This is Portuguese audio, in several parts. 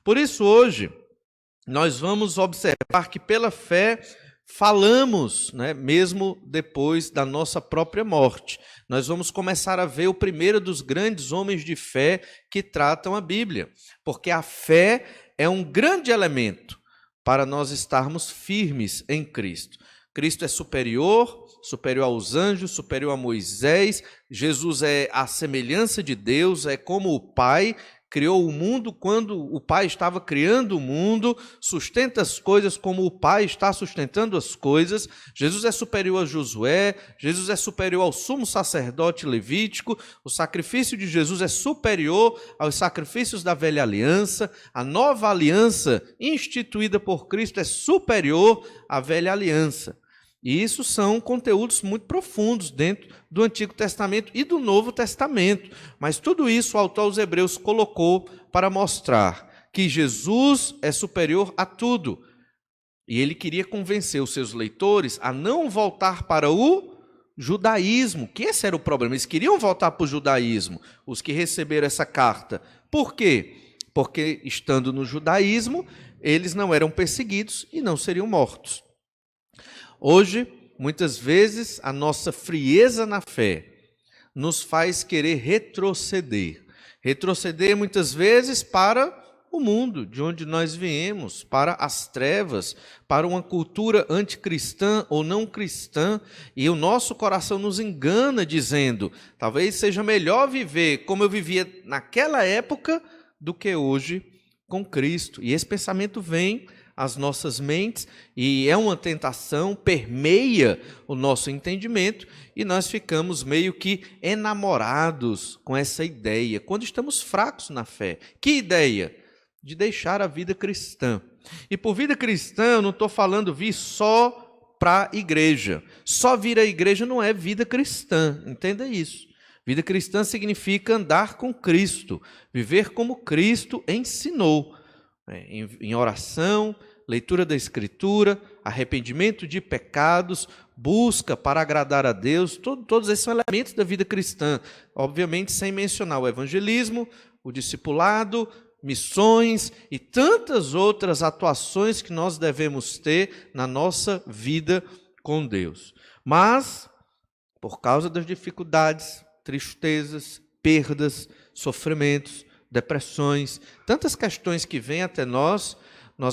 Por isso, hoje, nós vamos observar que pela fé falamos, né, mesmo depois da nossa própria morte. Nós vamos começar a ver o primeiro dos grandes homens de fé que tratam a Bíblia, porque a fé é um grande elemento para nós estarmos firmes em Cristo. Cristo é superior aos anjos, superior a Moisés. Jesus é a semelhança de Deus, é como o Pai criou o mundo quando o Pai estava criando o mundo, sustenta as coisas como o Pai está sustentando as coisas. Jesus é superior a Josué, Jesus é superior ao sumo sacerdote levítico, o sacrifício de Jesus é superior aos sacrifícios da velha aliança, a nova aliança instituída por Cristo é superior à velha aliança. E isso são conteúdos muito profundos dentro do Antigo Testamento e do Novo Testamento. Mas tudo isso o autor aos Hebreus colocou para mostrar que Jesus é superior a tudo. E ele queria convencer os seus leitores a não voltar para o judaísmo, que esse era o problema. Eles queriam voltar para o judaísmo, os que receberam essa carta. Por quê? Porque, estando no judaísmo, eles não eram perseguidos e não seriam mortos. Hoje, muitas vezes, a nossa frieza na fé nos faz querer retroceder. Retroceder, muitas vezes, para o mundo de onde nós viemos, para as trevas, para uma cultura anticristã ou não cristã, e o nosso coração nos engana dizendo, talvez seja melhor viver como eu vivia naquela época do que hoje com Cristo. E esse pensamento vem às nossas mentes, e é uma tentação, permeia o nosso entendimento, e nós ficamos meio que enamorados com essa ideia, quando estamos fracos na fé. Que ideia? De deixar a vida cristã. E por vida cristã, eu não estou falando vir só para a igreja. Só vir à igreja não é vida cristã, entenda isso. Vida cristã significa andar com Cristo, viver como Cristo ensinou. Em oração, leitura da Escritura, arrependimento de pecados, busca para agradar a Deus, todos esses são elementos da vida cristã, obviamente sem mencionar o evangelismo, o discipulado, missões e tantas outras atuações que nós devemos ter na nossa vida com Deus. Mas, por causa das dificuldades, tristezas, perdas, sofrimentos, depressões, tantas questões que vêm até nós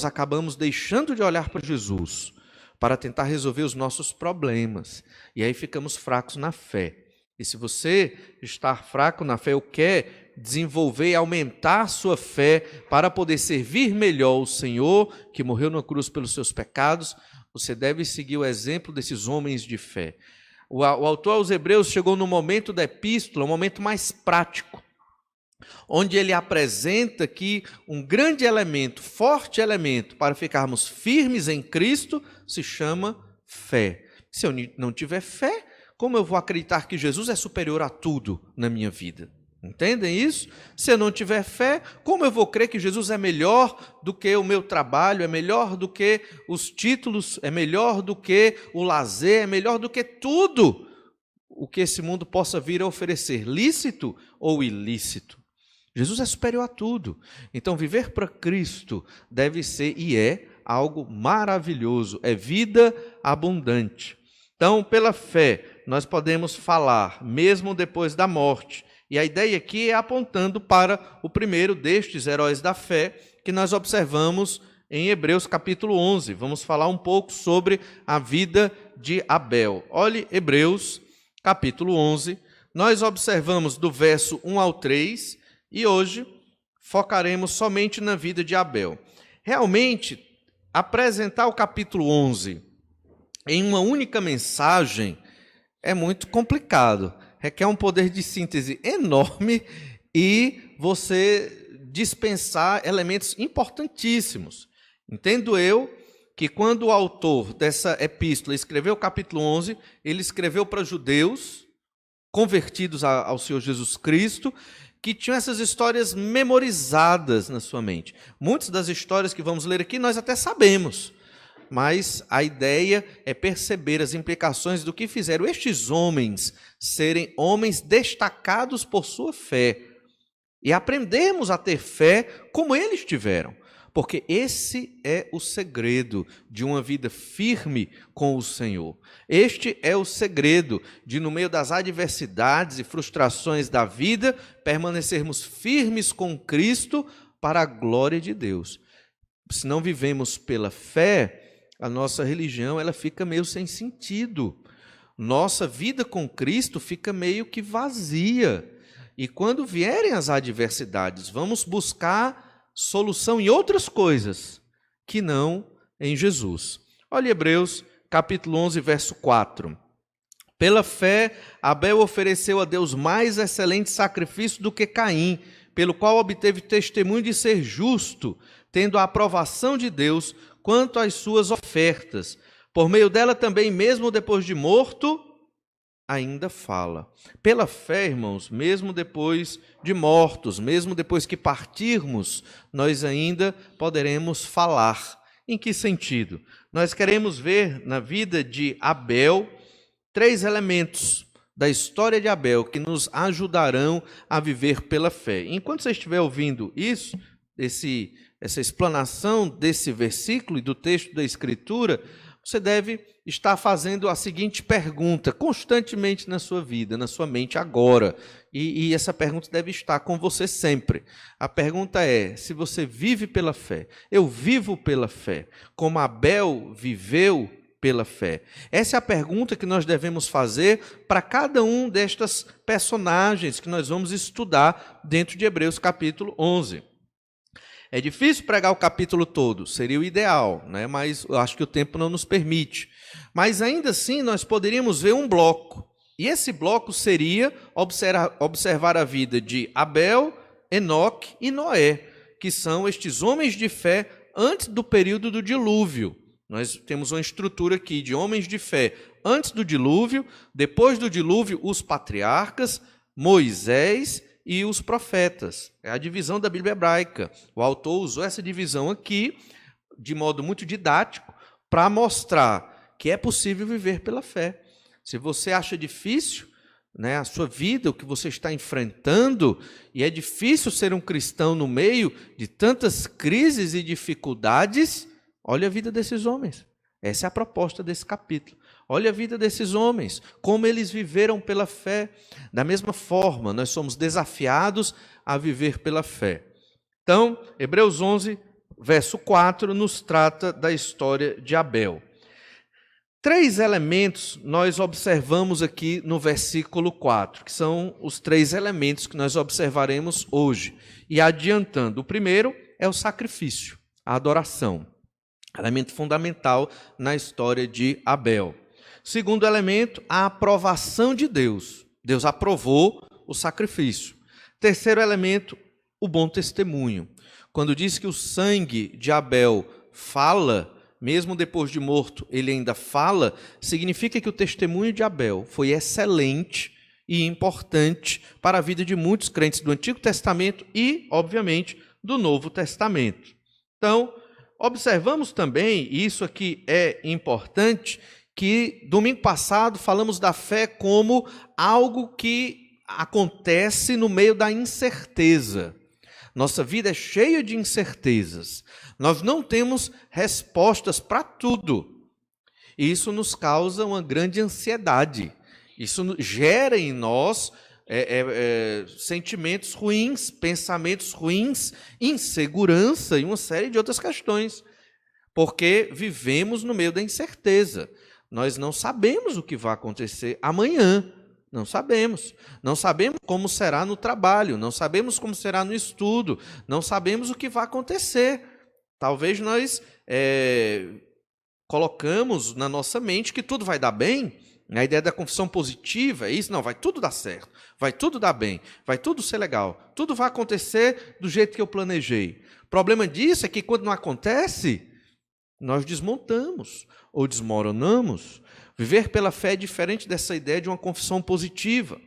acabamos deixando de olhar para Jesus, para tentar resolver os nossos problemas, e aí ficamos fracos na fé. E se você está fraco na fé ou quer desenvolver e aumentar a sua fé para poder servir melhor o Senhor, que morreu na cruz pelos seus pecados, você deve seguir o exemplo desses homens de fé. O autor aos Hebreus chegou no momento da epístola, um momento mais prático, onde ele apresenta que um grande elemento, forte elemento, para ficarmos firmes em Cristo, se chama fé. Se eu não tiver fé, como eu vou acreditar que Jesus é superior a tudo na minha vida? Entendem isso? Se eu não tiver fé, como eu vou crer que Jesus é melhor do que o meu trabalho, é melhor do que os títulos, é melhor do que o lazer, é melhor do que tudo o que esse mundo possa vir a oferecer, lícito ou ilícito? Jesus é superior a tudo. Então, viver para Cristo deve ser e é algo maravilhoso, é vida abundante. Então, pela fé, nós podemos falar, mesmo depois da morte. E a ideia aqui é apontando para o primeiro destes heróis da fé, que nós observamos em Hebreus capítulo 11. Vamos falar um pouco sobre a vida de Abel. Olhe, Hebreus capítulo 11, nós observamos do verso 1 ao 3, e hoje focaremos somente na vida de Abel. Realmente, apresentar o capítulo 11 em uma única mensagem é muito complicado. Requer um poder de síntese enorme e você dispensar elementos importantíssimos. Entendo eu que quando o autor dessa epístola escreveu o capítulo 11, ele escreveu para judeus convertidos ao Senhor Jesus Cristo, que tinham essas histórias memorizadas na sua mente. Muitas das histórias que vamos ler aqui nós até sabemos, mas a ideia é perceber as implicações do que fizeram estes homens serem homens destacados por sua fé. e aprendermos a ter fé como eles tiveram. Porque esse é o segredo de uma vida firme com o Senhor. Este é o segredo de, no meio das adversidades e frustrações da vida, permanecermos firmes com Cristo para a glória de Deus. Se não vivemos pela fé, a nossa religião ela fica meio sem sentido. Nossa vida com Cristo fica meio que vazia. E quando vierem as adversidades, vamos buscar solução em outras coisas que não em Jesus. Olha Hebreus, capítulo 11, verso 4. Pela fé, Abel ofereceu a Deus mais excelente sacrifício do que Caim, pelo qual obteve testemunho de ser justo, tendo a aprovação de Deus quanto às suas ofertas. Por meio dela também, mesmo depois de morto, ainda fala. Pela fé, irmãos, mesmo depois de mortos, mesmo depois que partirmos, nós ainda poderemos falar. Em que sentido? Nós queremos ver na vida de Abel 3 elementos da história de Abel que nos ajudarão a viver pela fé. Enquanto você estiver ouvindo isso, essa explanação desse versículo e do texto da Escritura, você deve estar fazendo a seguinte pergunta constantemente na sua vida, na sua mente agora. E essa pergunta deve estar com você sempre. A pergunta é, se você vive pela fé, eu vivo pela fé, como Abel viveu pela fé? Essa é a pergunta que nós devemos fazer para cada um destas personagens que nós vamos estudar dentro de Hebreus capítulo 11. É difícil pregar o capítulo todo, seria o ideal, né? Mas eu acho que o tempo não nos permite. Mas ainda assim nós poderíamos ver um bloco. E esse bloco seria observar a vida de Abel, Enoque e Noé, que são estes homens de fé antes do período do dilúvio. Nós temos uma estrutura aqui de homens de fé antes do dilúvio, depois do dilúvio, os patriarcas, Moisés e os profetas. É a divisão da Bíblia hebraica. O autor usou essa divisão aqui, de modo muito didático, para mostrar que é possível viver pela fé. Se você acha difícil, né, a sua vida, o que você está enfrentando, e é difícil ser um cristão no meio de tantas crises e dificuldades, olha a vida desses homens. Essa é a proposta desse capítulo. Olha a vida desses homens, como eles viveram pela fé. Da mesma forma, nós somos desafiados a viver pela fé. Então, Hebreus 11, verso 4, nos trata da história de Abel. 3 elementos nós observamos aqui no versículo 4, que são os 3 elementos que nós observaremos hoje. E adiantando, o primeiro é o sacrifício, a adoração, elemento fundamental na história de Abel. Segundo elemento, a aprovação de Deus. Deus aprovou o sacrifício. Terceiro elemento, o bom testemunho. Quando diz que o sangue de Abel fala, mesmo depois de morto, ele ainda fala, significa que o testemunho de Abel foi excelente e importante para a vida de muitos crentes do Antigo Testamento e, obviamente, do Novo Testamento. Então, observamos também, e isso aqui é importante, que domingo passado falamos da fé como algo que acontece no meio da incerteza. Nossa vida é cheia de incertezas. Nós não temos respostas para tudo. E isso nos causa uma grande ansiedade. Isso gera em nós sentimentos ruins, pensamentos ruins, insegurança e uma série de outras questões. Porque vivemos no meio da incerteza. Nós não sabemos o que vai acontecer amanhã. Não sabemos. Não sabemos como será no trabalho. Não sabemos como será no estudo. Não sabemos o que vai acontecer. Talvez nós colocamos na nossa mente que tudo vai dar bem. A ideia da confissão positiva é isso. Não, vai tudo dar certo. Vai tudo dar bem. Vai tudo ser legal. Tudo vai acontecer do jeito que eu planejei. O problema disso é que quando não acontece, nós desmontamos ou desmoronamos. Viver pela fé é diferente dessa ideia de uma confissão positiva.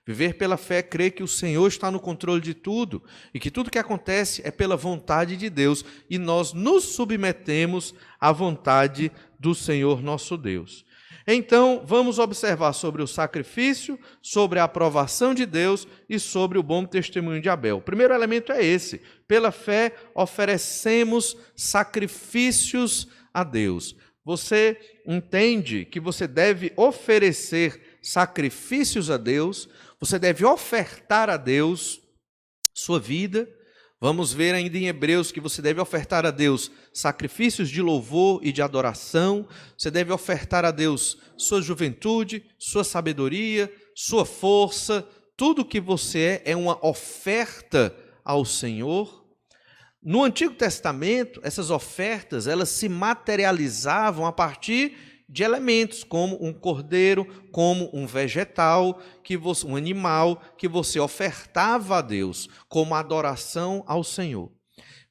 Viver pela fé é crer que o Senhor está no controle de tudo e que tudo que acontece é pela vontade de Deus e nós nos submetemos à vontade do Senhor nosso Deus. Então, vamos observar sobre o sacrifício, sobre a aprovação de Deus e sobre o bom testemunho de Abel. O primeiro elemento é esse: pela fé oferecemos sacrifícios a Deus. Você entende que você deve oferecer sacrifícios a Deus, você deve ofertar a Deus sua vida. Vamos ver ainda em Hebreus que você deve ofertar a Deus sacrifícios de louvor e de adoração. Você deve ofertar a Deus sua juventude, sua sabedoria, sua força. Tudo que você é uma oferta ao Senhor. No Antigo Testamento, essas ofertas, elas se materializavam a partir de elementos, como um cordeiro, como um vegetal, um animal que você ofertava a Deus como adoração ao Senhor.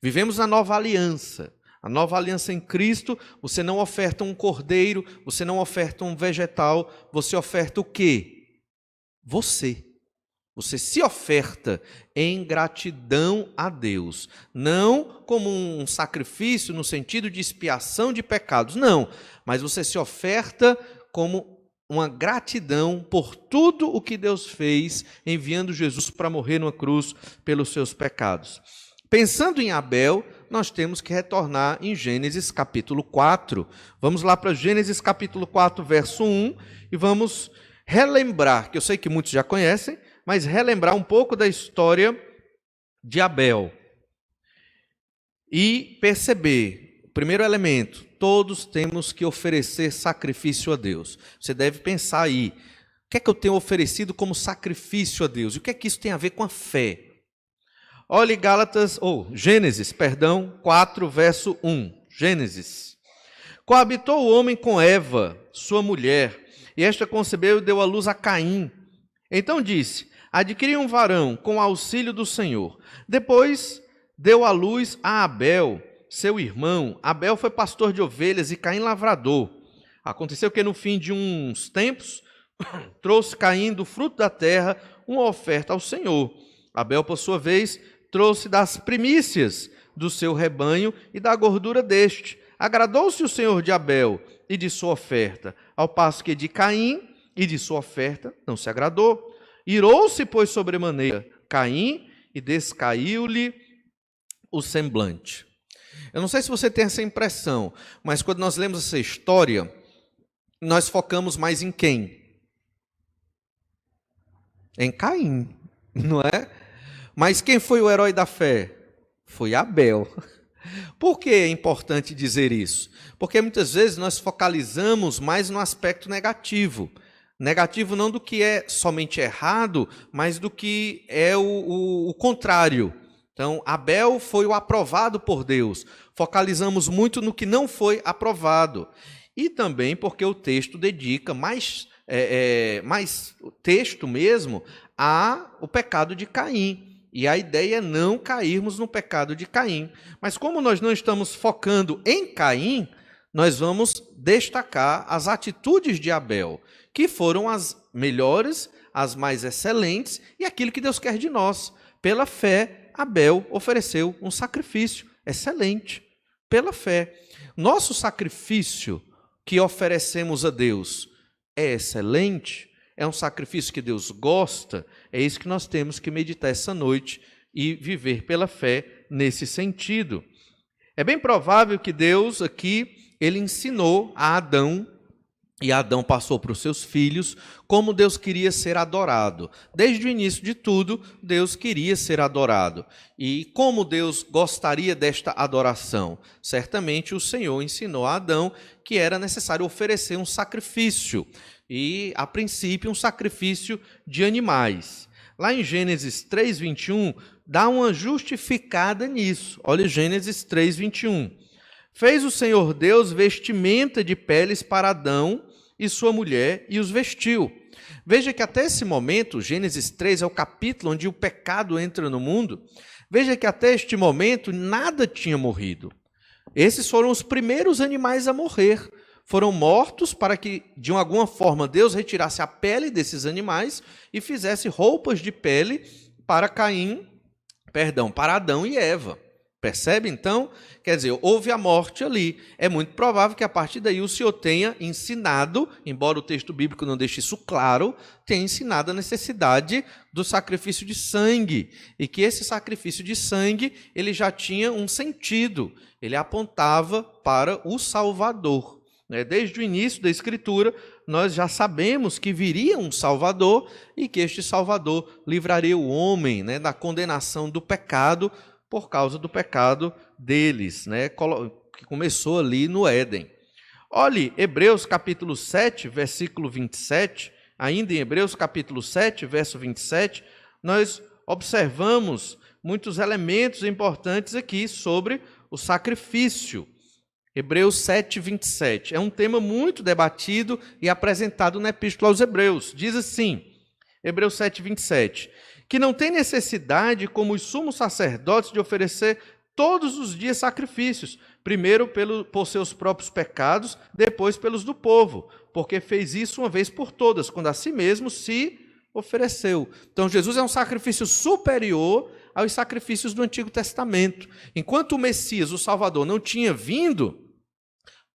Vivemos na nova aliança. A nova aliança em Cristo, você não oferta um cordeiro, você não oferta um vegetal, você oferta o quê? Você. Você se oferta em gratidão a Deus, não como um sacrifício no sentido de expiação de pecados, não, mas você se oferta como uma gratidão por tudo o que Deus fez, enviando Jesus para morrer numa cruz pelos seus pecados. Pensando em Abel, nós temos que retornar em Gênesis capítulo 4. Vamos lá para Gênesis capítulo 4, verso 1, e vamos relembrar, que eu sei que muitos já conhecem, mas relembrar um pouco da história de Abel e perceber, o primeiro elemento, todos temos que oferecer sacrifício a Deus. Você deve pensar aí, o que é que eu tenho oferecido como sacrifício a Deus? E o que é que isso tem a ver com a fé? Olhe Gênesis 4, verso 1. Gênesis. Coabitou o homem com Eva, sua mulher, e esta concebeu e deu à luz a Caim. Então disse: adquiri um varão com auxílio do Senhor. Depois deu à luz a Abel, seu irmão. Abel foi pastor de ovelhas e Caim lavrador. Aconteceu que no fim de uns tempos, trouxe Caim do fruto da terra uma oferta ao Senhor. Abel, por sua vez, trouxe das primícias do seu rebanho e da gordura deste. Agradou-se o Senhor de Abel e de sua oferta, ao passo que de Caim e de sua oferta não se agradou. Irou-se, pois, sobremaneira Caim, e descaiu-lhe o semblante. Eu não sei se você tem essa impressão, mas quando nós lemos essa história, nós focamos mais em quem? Em Caim, não é? Mas quem foi o herói da fé? Foi Abel. Por que é importante dizer isso? Porque muitas vezes nós focalizamos mais no aspecto negativo. Negativo não do que é somente errado, mas do que é o contrário. Então, Abel foi o aprovado por Deus. Focalizamos muito no que não foi aprovado. E também porque o texto dedica mais texto mesmo ao pecado de Caim. E a ideia é não cairmos no pecado de Caim. Mas como nós não estamos focando em Caim, nós vamos destacar as atitudes de Abel, que foram as melhores, as mais excelentes, e aquilo que Deus quer de nós. Pela fé, Abel ofereceu um sacrifício excelente. Pela fé. Nosso sacrifício que oferecemos a Deus é excelente, é um sacrifício que Deus gosta, é isso que nós temos que meditar essa noite e viver pela fé nesse sentido. É bem provável que Deus aqui, ele ensinou a Adão, e Adão passou para os seus filhos, como Deus queria ser adorado. Desde o início de tudo, Deus queria ser adorado. E como Deus gostaria desta adoração? Certamente o Senhor ensinou a Adão que era necessário oferecer um sacrifício. E, a princípio, um sacrifício de animais. Lá em Gênesis 3:21, dá uma justificada nisso. Olha Gênesis 3:21. Fez o Senhor Deus vestimenta de peles para Adão e sua mulher e os vestiu. Veja que até esse momento, Gênesis 3 é o capítulo onde o pecado entra no mundo. Veja que até este momento nada tinha morrido. Esses foram os primeiros animais a morrer. Foram mortos para que, de alguma forma, Deus retirasse a pele desses animais e fizesse roupas de pele para para Adão e Eva. Percebe, então? Quer dizer, houve a morte ali. É muito provável que a partir daí o Senhor tenha ensinado, embora o texto bíblico não deixe isso claro, tenha ensinado a necessidade do sacrifício de sangue. E que esse sacrifício de sangue, ele já tinha um sentido. Ele apontava para o Salvador. Desde o início da Escritura, nós já sabemos que viria um Salvador e que este Salvador livraria o homem da condenação do pecado por causa do pecado deles, que começou ali no Éden. Olhe, Hebreus capítulo 7, versículo 27, ainda em Hebreus capítulo 7, verso 27, nós observamos muitos elementos importantes aqui sobre o sacrifício. Hebreus 7, 27. É um tema muito debatido e apresentado na Epístola aos Hebreus. Diz assim, Hebreus 7, 27, que não tem necessidade, como os sumos sacerdotes, de oferecer todos os dias sacrifícios, primeiro por seus próprios pecados, depois pelos do povo, porque fez isso uma vez por todas, quando a si mesmo se ofereceu. Então, Jesus é um sacrifício superior aos sacrifícios do Antigo Testamento. Enquanto o Messias, o Salvador, não tinha vindo,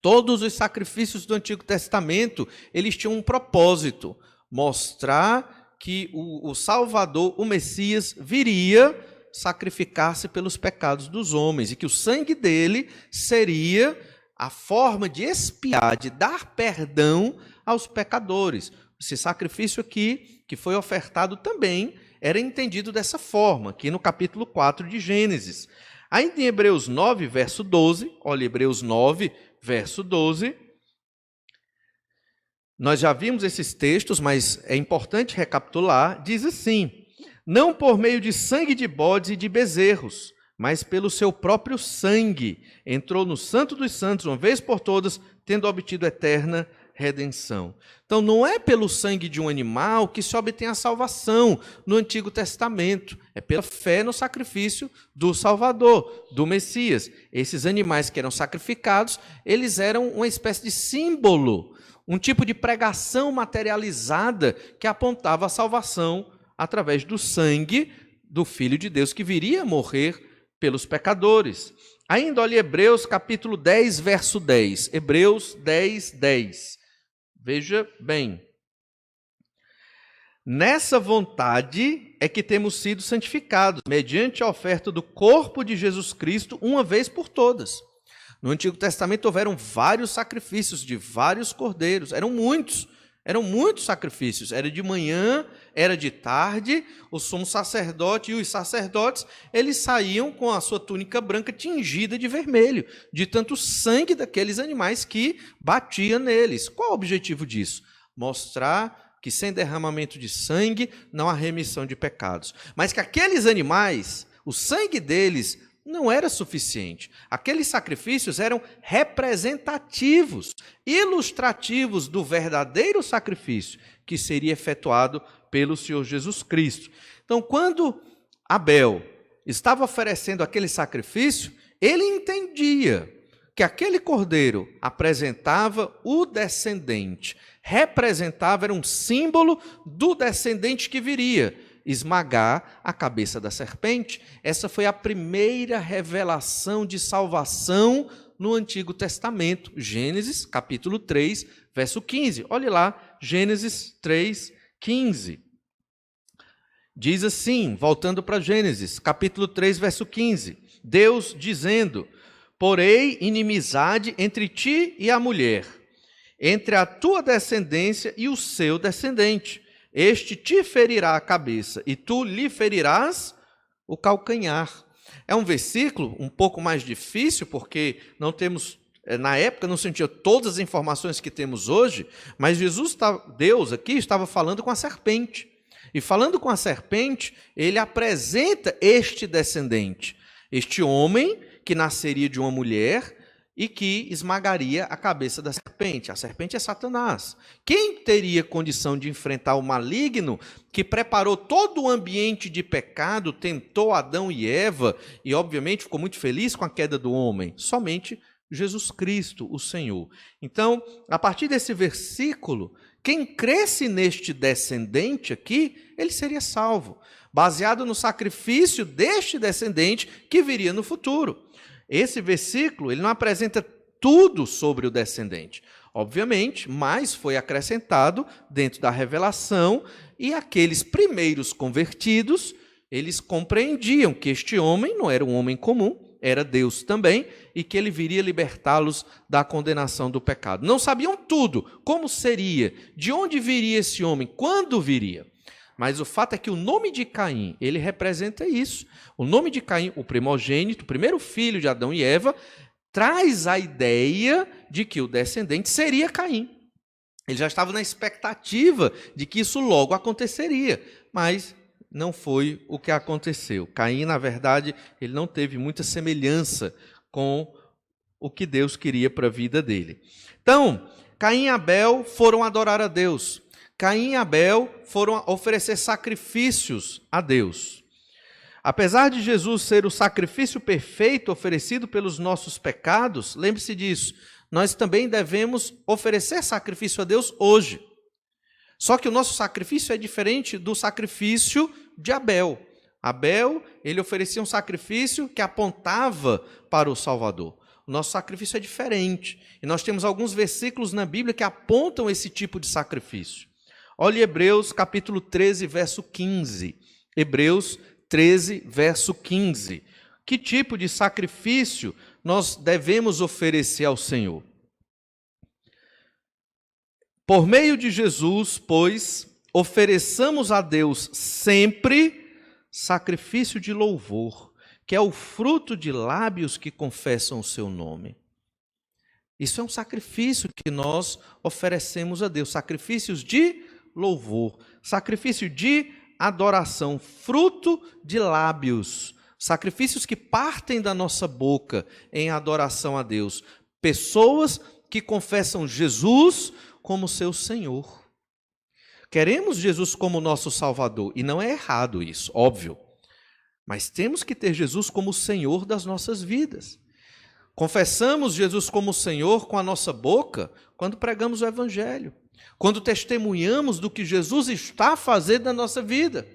todos os sacrifícios do Antigo Testamento, eles tinham um propósito, mostrar que o Salvador, o Messias, viria sacrificar-se pelos pecados dos homens, e que o sangue dele seria a forma de expiar, de dar perdão aos pecadores. Esse sacrifício aqui, que foi ofertado também, era entendido dessa forma, aqui no capítulo 4 de Gênesis. Ainda em Hebreus 9, verso 12, olha, Hebreus 9, verso 12, nós já vimos esses textos, mas é importante recapitular, diz assim, não por meio de sangue de bodes e de bezerros, mas pelo seu próprio sangue, entrou no Santo dos Santos, uma vez por todas, tendo obtido eterna redenção. Então, não é pelo sangue de um animal que se obtém a salvação no Antigo Testamento, é pela fé no sacrifício do Salvador, do Messias. Esses animais que eram sacrificados, eles eram uma espécie de símbolo, um tipo de pregação materializada que apontava a salvação através do sangue do Filho de Deus que viria a morrer pelos pecadores. Ainda olha Hebreus capítulo 10, verso 10. Hebreus 10, 10. Veja bem. Nessa vontade é que temos sido santificados, mediante a oferta do corpo de Jesus Cristo, uma vez por todas. No Antigo Testamento houveram vários sacrifícios de vários cordeiros, eram muitos sacrifícios, era de manhã, era de tarde, o sumo sacerdote e os sacerdotes, eles saíam com a sua túnica branca tingida de vermelho, de tanto sangue daqueles animais que batia neles. Qual o objetivo disso? Mostrar que sem derramamento de sangue não há remissão de pecados, mas que aqueles animais, o sangue deles não era suficiente. Aqueles sacrifícios eram representativos, ilustrativos do verdadeiro sacrifício que seria efetuado pelo Senhor Jesus Cristo. Então, quando Abel estava oferecendo aquele sacrifício, ele entendia que aquele cordeiro apresentava o descendente, representava, era um símbolo do descendente que viria esmagar a cabeça da serpente. Essa foi a primeira revelação de salvação no Antigo Testamento. Gênesis, capítulo 3, verso 15. Olhe lá, Gênesis 3, 15. Diz assim, voltando para Gênesis, capítulo 3, verso 15. Deus dizendo, porém inimizade entre ti e a mulher, entre a tua descendência e o seu descendente. Este te ferirá a cabeça e tu lhe ferirás o calcanhar. É um versículo um pouco mais difícil, porque não temos, na época não se tinha todas as informações que temos hoje, mas Deus aqui estava falando com a serpente. E falando com a serpente, ele apresenta este descendente, este homem que nasceria de uma mulher e que esmagaria a cabeça da serpente. A serpente é Satanás. Quem teria condição de enfrentar o maligno que preparou todo o ambiente de pecado, tentou Adão e Eva e, obviamente, ficou muito feliz com a queda do homem? Somente Jesus Cristo, o Senhor. Então, a partir desse versículo Quem cresce neste descendente aqui, ele seria salvo, baseado no sacrifício deste descendente que viria no futuro. Esse versículo, ele não apresenta tudo sobre o descendente. Obviamente, mas foi acrescentado dentro da revelação, e aqueles primeiros convertidos, eles compreendiam que este homem não era um homem comum, era Deus também, e que ele viria libertá-los da condenação do pecado. Não sabiam tudo, como seria, de onde viria esse homem, quando viria. Mas o fato é que o nome de Caim, ele representa isso. O nome de Caim, o primogênito, o primeiro filho de Adão e Eva, traz a ideia de que o descendente seria Caim. Ele já estava na expectativa de que isso logo aconteceria, mas não foi o que aconteceu. Caim, na verdade, ele não teve muita semelhança com o que Deus queria para a vida dele. Então, Caim e Abel foram adorar a Deus. Caim e Abel foram oferecer sacrifícios a Deus. Apesar de Jesus ser o sacrifício perfeito oferecido pelos nossos pecados, lembre-se disso, nós também devemos oferecer sacrifício a Deus hoje. Só que o nosso sacrifício é diferente do sacrifício de Abel. Abel, ele oferecia um sacrifício que apontava para o Salvador. O nosso sacrifício é diferente. E nós temos alguns versículos na Bíblia que apontam esse tipo de sacrifício. Olhe Hebreus capítulo 13, verso 15. Hebreus 13, verso 15. Que tipo de sacrifício nós devemos oferecer ao Senhor? Por meio de Jesus, pois, ofereçamos a Deus sempre sacrifício de louvor, que é o fruto de lábios que confessam o seu nome. Isso é um sacrifício que nós oferecemos a Deus, sacrifícios de louvor, sacrifício de adoração, fruto de lábios, sacrifícios que partem da nossa boca em adoração a Deus. Pessoas que confessam Jesus como seu Senhor. Queremos Jesus como nosso Salvador, e não é errado isso, óbvio. Mas temos que ter Jesus como Senhor das nossas vidas. Confessamos Jesus como Senhor com a nossa boca quando pregamos o Evangelho, quando testemunhamos do que Jesus está fazendo na nossa vida.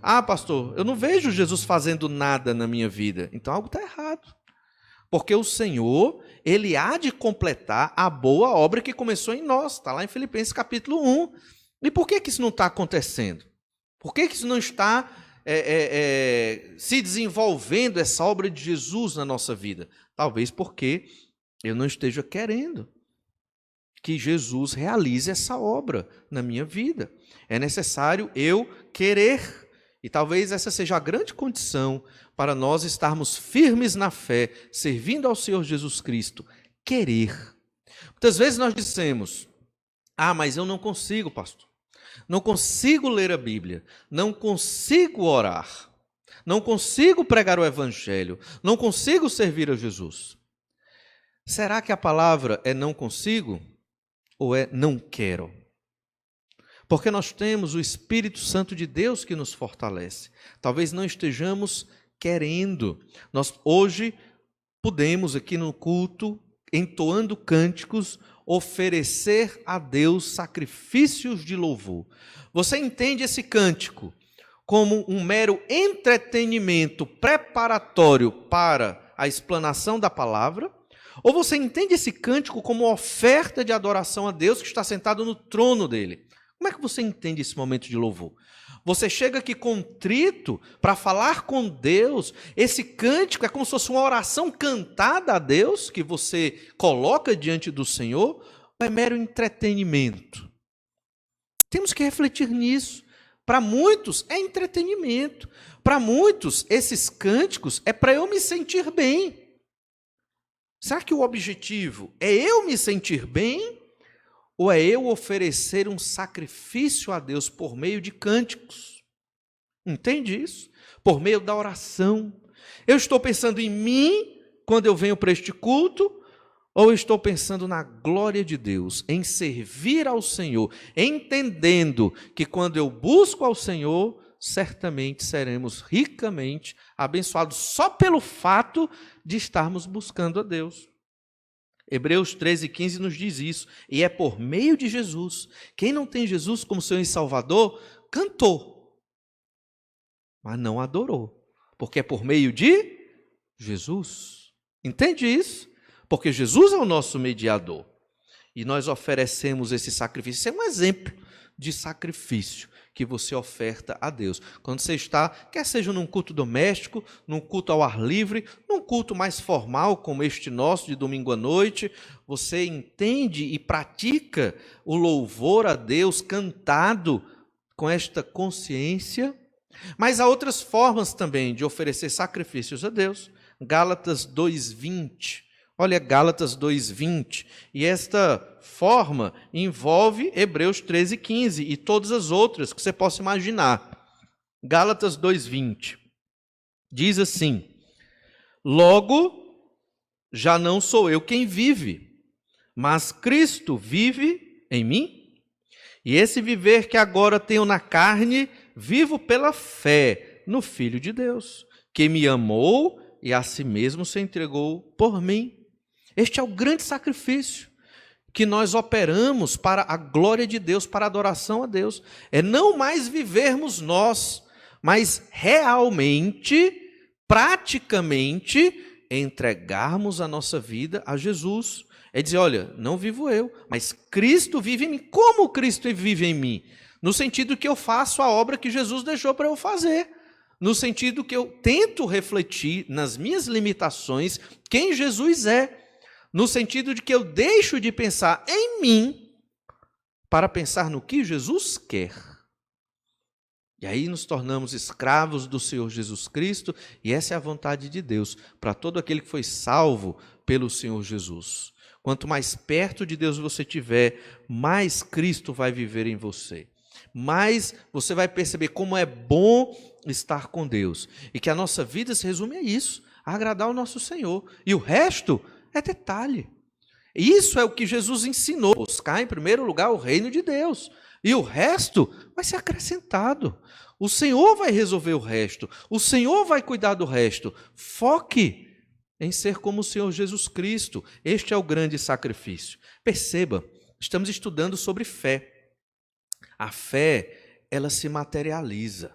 Ah, pastor, eu não vejo Jesus fazendo nada na minha vida. Então algo está errado. Porque o Senhor, Ele há de completar a boa obra que começou em nós. Está lá em Filipenses capítulo 1. E por que isso não está acontecendo? Por que isso não está se desenvolvendo, essa obra de Jesus na nossa vida? Talvez porque eu não esteja querendo que Jesus realize essa obra na minha vida. É necessário eu querer. E talvez essa seja a grande condição para nós estarmos firmes na fé, servindo ao Senhor Jesus Cristo. Querer. Muitas vezes nós dizemos, mas eu não consigo, pastor. Não consigo ler a Bíblia. Não consigo orar. Não consigo pregar o Evangelho. Não consigo servir a Jesus. Será que a palavra é não consigo? Ou é não quero? Porque nós temos o Espírito Santo de Deus que nos fortalece. Talvez não estejamos querendo. Nós hoje podemos aqui no culto, entoando cânticos, oferecer a Deus sacrifícios de louvor. Você entende esse cântico como um mero entretenimento preparatório para a explanação da palavra? Ou você entende esse cântico como oferta de adoração a Deus que está sentado no trono dele? Como é que você entende esse momento de louvor? Você chega aqui contrito para falar com Deus. Esse cântico é como se fosse uma oração cantada a Deus que você coloca diante do Senhor, ou é mero entretenimento? Temos que refletir nisso. Para muitos é entretenimento. Para muitos, esses cânticos é para eu me sentir bem. Será que o objetivo é eu me sentir bem? Ou é eu oferecer um sacrifício a Deus por meio de cânticos? Entende isso? Por meio da oração. Eu estou pensando em mim quando eu venho para este culto, ou eu estou pensando na glória de Deus, em servir ao Senhor, entendendo que quando eu busco ao Senhor, certamente seremos ricamente abençoados só pelo fato de estarmos buscando a Deus. Hebreus 13:15 nos diz isso. E é por meio de Jesus. Quem não tem Jesus como Senhor e Salvador, cantou, mas não adorou. Porque é por meio de Jesus. Entende isso? Porque Jesus é o nosso mediador. E nós oferecemos esse sacrifício. Isso é um exemplo de sacrifício que você oferta a Deus. Quando você está, quer seja num culto doméstico, num culto ao ar livre, num culto mais formal, como este nosso, de domingo à noite, você entende e pratica o louvor a Deus cantado com esta consciência. Mas há outras formas também de oferecer sacrifícios a Deus. Gálatas 2:20. Olha Gálatas 2:20, e esta forma envolve Hebreus 13:15 e todas as outras que você possa imaginar. Gálatas 2:20 diz assim: logo, já não sou eu quem vive, mas Cristo vive em mim. E esse viver que agora tenho na carne, vivo pela fé no Filho de Deus, que me amou e a si mesmo se entregou por mim. Este é o grande sacrifício que nós operamos para a glória de Deus, para a adoração a Deus. É não mais vivermos nós, mas realmente, praticamente, entregarmos a nossa vida a Jesus. É dizer, olha, não vivo eu, mas Cristo vive em mim. Como Cristo vive em mim? No sentido que eu faço a obra que Jesus deixou para eu fazer. No sentido que eu tento refletir nas minhas limitações quem Jesus é. No sentido de que eu deixo de pensar em mim para pensar no que Jesus quer. E aí nos tornamos escravos do Senhor Jesus Cristo, e essa é a vontade de Deus para todo aquele que foi salvo pelo Senhor Jesus. Quanto mais perto de Deus você estiver, mais Cristo vai viver em você. Mais você vai perceber como é bom estar com Deus. E que a nossa vida se resume a isso, a agradar o nosso Senhor. E o resto é detalhe. Isso é o que Jesus ensinou. Buscar em primeiro lugar o reino de Deus. E o resto vai ser acrescentado. O Senhor vai resolver o resto. O Senhor vai cuidar do resto. Foque em ser como o Senhor Jesus Cristo. Este é o grande sacrifício. Perceba, estamos estudando sobre fé. A fé, ela se materializa.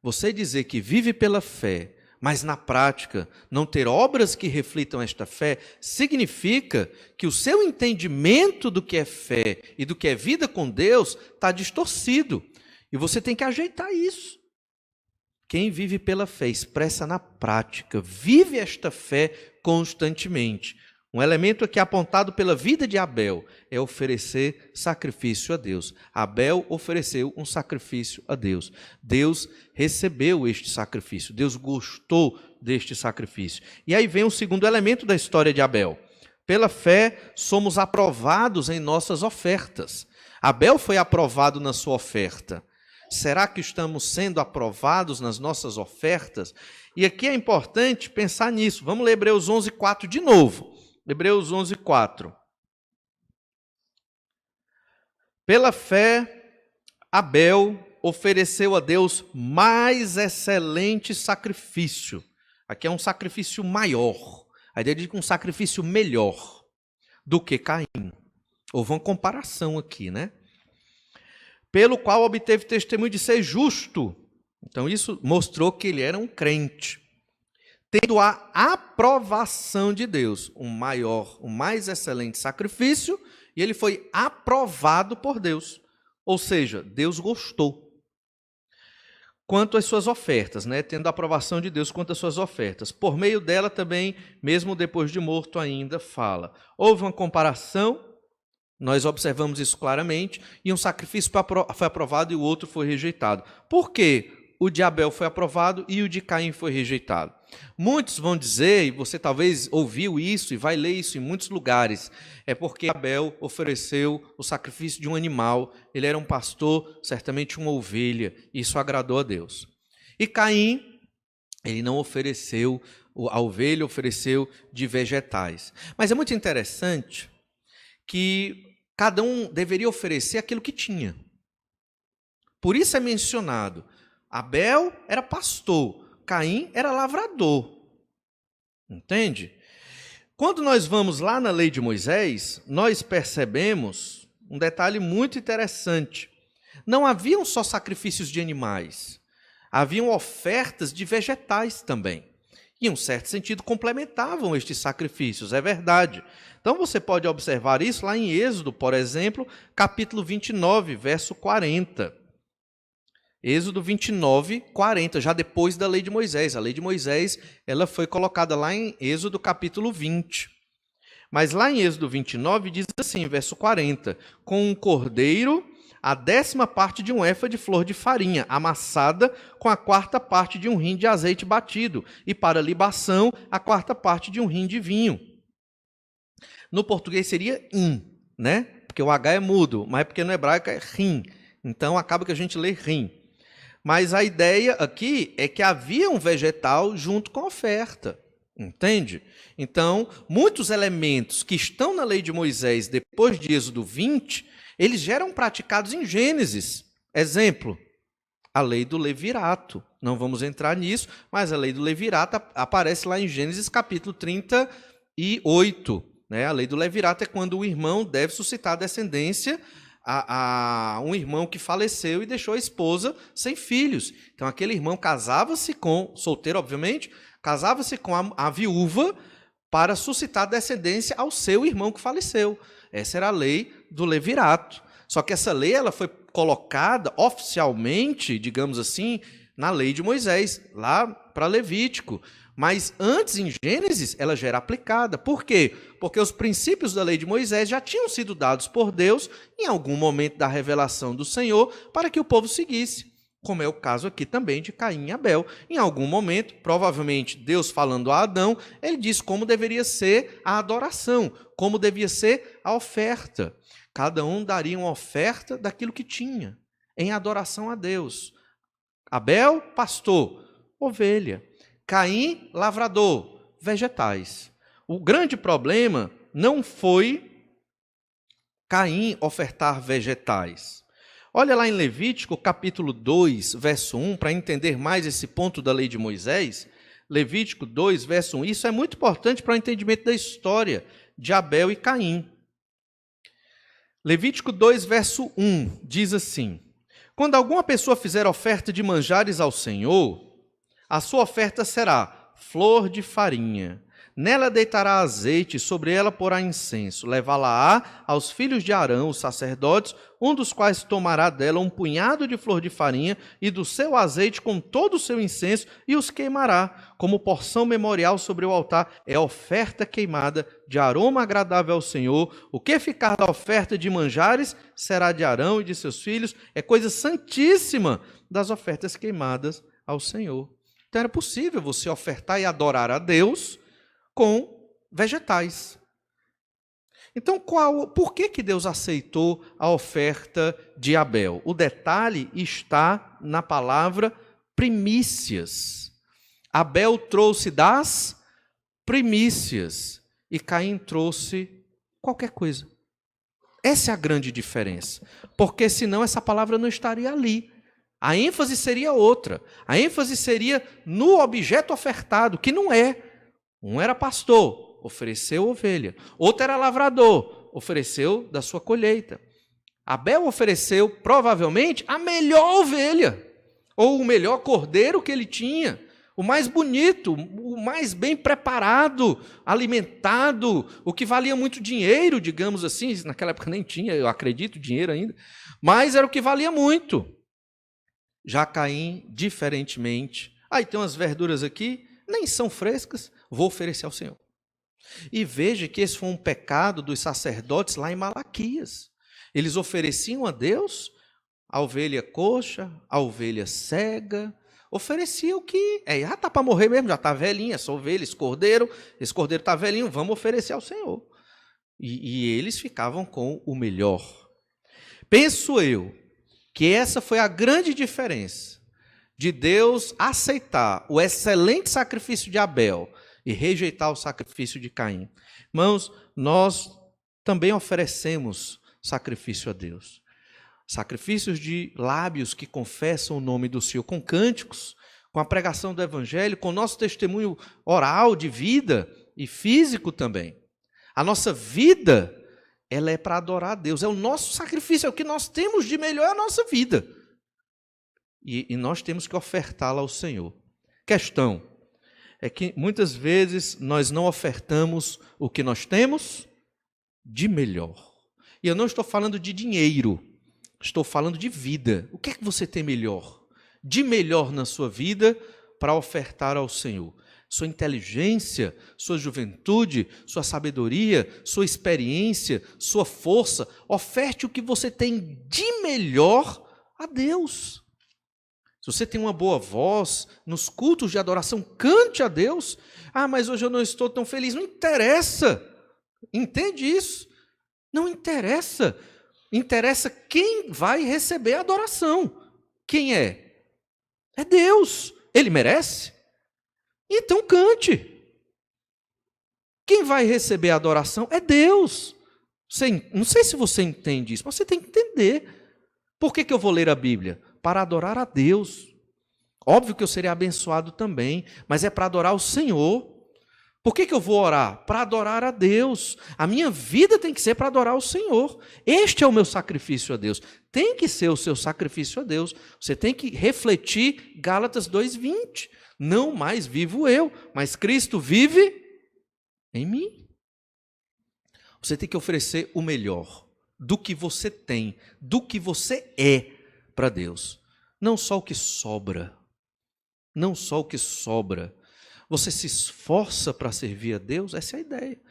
Você dizer que vive pela fé, mas na prática não ter obras que reflitam esta fé, significa que o seu entendimento do que é fé e do que é vida com Deus está distorcido. E você tem que ajeitar isso. Quem vive pela fé expressa na prática, vive esta fé constantemente. Um elemento aqui apontado pela vida de Abel é oferecer sacrifício a Deus. Abel ofereceu um sacrifício a Deus. Deus recebeu este sacrifício. Deus gostou deste sacrifício. E aí vem o segundo elemento da história de Abel. Pela fé, somos aprovados em nossas ofertas. Abel foi aprovado na sua oferta. Será que estamos sendo aprovados nas nossas ofertas? E aqui é importante pensar nisso. Vamos ler Hebreus 11:4 de novo. Hebreus 11:4. Pela fé, Abel ofereceu a Deus mais excelente sacrifício. Aqui é um sacrifício maior. A ideia de um sacrifício melhor do que Caim. Houve uma comparação aqui, né? Pelo qual obteve testemunho de ser justo. Então isso mostrou que ele era um crente. Tendo a aprovação de Deus, um mais excelente sacrifício, e ele foi aprovado por Deus. Ou seja, Deus gostou. Quanto às suas ofertas, né? Tendo a aprovação de Deus quanto às suas ofertas. Por meio dela também, mesmo depois de morto ainda, fala. Houve uma comparação, nós observamos isso claramente, e um sacrifício foi aprovado e o outro foi rejeitado. Por quê? O de Abel foi aprovado e o de Caim foi rejeitado. Muitos vão dizer, e você talvez ouviu isso e vai ler isso em muitos lugares, é porque Abel ofereceu o sacrifício de um animal, ele era um pastor, certamente uma ovelha, isso agradou a Deus. E Caim, ele não ofereceu, a ovelha ofereceu de vegetais. Mas é muito interessante que cada um deveria oferecer aquilo que tinha. Por isso é mencionado, Abel era pastor, Caim era lavrador. Entende? Quando nós vamos lá na lei de Moisés, nós percebemos um detalhe muito interessante. Não haviam só sacrifícios de animais, haviam ofertas de vegetais também. E, em um certo sentido, complementavam estes sacrifícios, é verdade. Então, você pode observar isso lá em Êxodo, por exemplo, capítulo 29, verso 40. Êxodo 29, 40, já depois da lei de Moisés. A lei de Moisés ela foi colocada lá em Êxodo capítulo 20. Mas lá em Êxodo 29 diz assim, verso 40, com um cordeiro, a 10ª parte de um éfa de flor de farinha, amassada com a 4ª parte de um rim de azeite batido, e para libação, a 4ª parte de um rim de vinho. No português seria né? Porque o H é mudo, mas porque no hebraico é rim. Então acaba que a gente lê rim. Mas a ideia aqui é que havia um vegetal junto com a oferta. Entende? Então, muitos elementos que estão na lei de Moisés depois de Êxodo 20, eles já eram praticados em Gênesis. Exemplo, a lei do levirato. Não vamos entrar nisso, mas a lei do levirato aparece lá em Gênesis capítulo 38. Né? A lei do levirato é quando o irmão deve suscitar descendência a um irmão que faleceu e deixou a esposa sem filhos. Então, aquele irmão casava-se com, solteiro obviamente, casava-se com a viúva para suscitar descendência ao seu irmão que faleceu. Essa era a lei do levirato. Só que essa lei ela foi colocada oficialmente, digamos assim, na lei de Moisés, lá para Levítico. Mas antes, em Gênesis, ela já era aplicada. Por quê? Porque os princípios da lei de Moisés já tinham sido dados por Deus em algum momento da revelação do Senhor para que o povo seguisse. Como é o caso aqui também de Caim e Abel. Em algum momento, provavelmente Deus falando a Adão, ele disse como deveria ser a adoração, como devia ser a oferta. Cada um daria uma oferta daquilo que tinha, em adoração a Deus. Abel, pastor, ovelha. Caim, lavrador, vegetais. O grande problema não foi Caim ofertar vegetais. Olha lá em Levítico, capítulo 2, verso 1, para entender mais esse ponto da lei de Moisés. Levítico 2, verso 1. Isso é muito importante para o entendimento da história de Abel e Caim. Levítico 2, verso 1, diz assim: quando alguma pessoa fizer oferta de manjares ao Senhor, a sua oferta será flor de farinha. Nela deitará azeite, sobre ela porá incenso. Levá-la-á aos filhos de Arão, os sacerdotes, um dos quais tomará dela um punhado de flor de farinha e do seu azeite com todo o seu incenso e os queimará, como porção memorial sobre o altar. É oferta queimada de aroma agradável ao Senhor. O que ficar da oferta de manjares será de Arão e de seus filhos. É coisa santíssima das ofertas queimadas ao Senhor. Então era possível você ofertar e adorar a Deus com vegetais. Então, por que Deus aceitou a oferta de Abel? O detalhe está na palavra primícias. Abel trouxe das primícias e Caim trouxe qualquer coisa. Essa é a grande diferença, porque senão essa palavra não estaria ali. A ênfase seria outra. A ênfase seria no objeto ofertado, que não é. Um era pastor, ofereceu ovelha. Outro era lavrador, ofereceu da sua colheita. Abel ofereceu, provavelmente, a melhor ovelha, ou o melhor cordeiro que ele tinha, o mais bonito, o mais bem preparado, alimentado, o que valia muito dinheiro, digamos assim. Naquela época nem tinha, eu acredito, dinheiro ainda, mas era o que valia muito. Já Caim, diferentemente, tem umas verduras aqui, nem são frescas, vou oferecer ao Senhor. E veja que esse foi um pecado dos sacerdotes lá em Malaquias. Eles ofereciam a Deus a ovelha coxa, a ovelha cega, ofereciam o que já está para morrer mesmo, já está velhinha, essa ovelha, esse cordeiro está velhinho, vamos oferecer ao Senhor. E eles ficavam com o melhor. Penso eu que essa foi a grande diferença de Deus aceitar o excelente sacrifício de Abel e rejeitar o sacrifício de Caim. Irmãos, nós também oferecemos sacrifício a Deus. Sacrifícios de lábios que confessam o nome do Senhor, com cânticos, com a pregação do Evangelho, com o nosso testemunho oral de vida e físico também. A nossa vida, ela é para adorar a Deus, é o nosso sacrifício, é o que nós temos de melhor, é a nossa vida. E nós temos que ofertá-la ao Senhor. Questão é que muitas vezes nós não ofertamos o que nós temos de melhor. E eu não estou falando de dinheiro, estou falando de vida. O que é que você tem melhor? De melhor na sua vida para ofertar ao Senhor? Sua inteligência, sua juventude, sua sabedoria, sua experiência, sua força. Oferte o que você tem de melhor a Deus. Se você tem uma boa voz, nos cultos de adoração, cante a Deus. Ah, mas hoje eu não estou tão feliz. Não interessa. Entende isso? Não interessa. Interessa quem vai receber a adoração. Quem é? É Deus. Ele merece? Então cante. Quem vai receber a adoração é Deus. Não sei se você entende isso, mas você tem que entender. Por que eu vou ler a Bíblia? Para adorar a Deus. Óbvio que eu serei abençoado também, mas é para adorar o Senhor. Por que eu vou orar? Para adorar a Deus. A minha vida tem que ser para adorar o Senhor. Este é o meu sacrifício a Deus. Tem que ser o seu sacrifício a Deus. Você tem que refletir Gálatas 2:20. Não mais vivo eu, mas Cristo vive em mim. Você tem que oferecer o melhor do que você tem, do que você é para Deus. Não só o que sobra. Não só o que sobra. Você se esforça para servir a Deus? Essa é a ideia.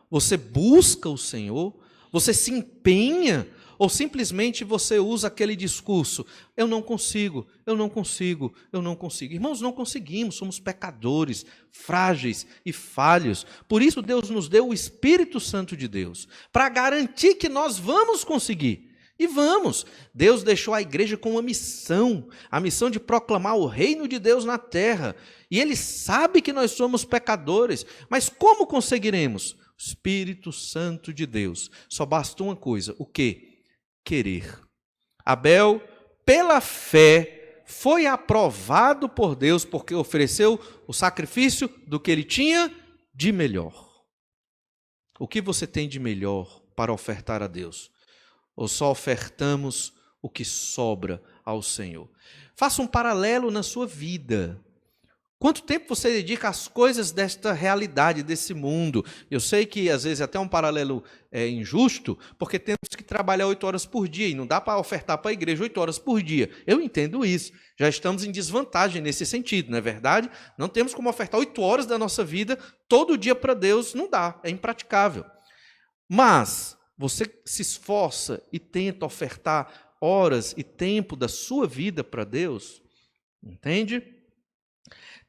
Você busca o Senhor? Você se empenha? Ou simplesmente você usa aquele discurso, eu não consigo, eu não consigo, eu não consigo. Irmãos, não conseguimos, somos pecadores, frágeis e falhos. Por isso Deus nos deu o Espírito Santo de Deus, para garantir que nós vamos conseguir. E vamos. Deus deixou a igreja com uma missão, a missão de proclamar o reino de Deus na terra. E Ele sabe que nós somos pecadores, mas como conseguiremos? O Espírito Santo de Deus. Só basta uma coisa, o quê? Querer. Abel, pela fé, foi aprovado por Deus porque ofereceu o sacrifício do que ele tinha de melhor. O que você tem de melhor para ofertar a Deus? Ou só ofertamos o que sobra ao Senhor? Faça um paralelo na sua vida. Quanto tempo você dedica às coisas desta realidade, desse mundo? Eu sei que às vezes até um paralelo é injusto, porque temos que trabalhar 8 horas por dia, e não dá para ofertar para a igreja 8 horas por dia. Eu entendo isso, já estamos em desvantagem nesse sentido, não é verdade? Não temos como ofertar 8 horas da nossa vida todo dia para Deus, não dá, é impraticável. Mas você se esforça e tenta ofertar horas e tempo da sua vida para Deus, entende?